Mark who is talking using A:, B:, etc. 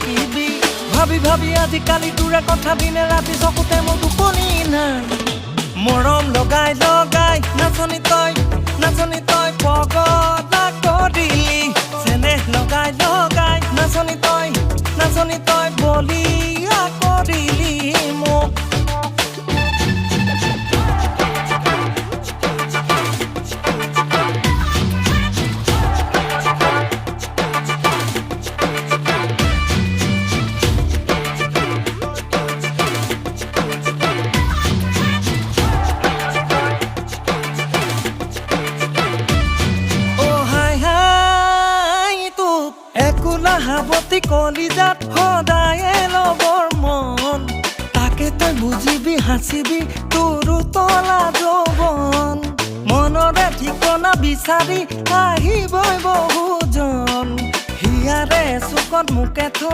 A: থাকিবি ভাবি ভাবি আজিকালি তোৰে কথা দিনে ৰাতি চকুতে মোৰ টোপনি নাই মৰম লগাই লগাই নাচনি তই পগলা কৰিলি চেনেহ লগাই লগাই নাচনি তই বলিয়া কৰিলি মোক হাবতি কলিজাত সদায়ে লবৰ মন তাকে তই বুজিবি হাঁচিবি তোৰো তলা যৌৱন মনৰে ঠিকনা বিচাৰি আহিবই বহুজন হিয়াৰে চুকত মোকে থৈ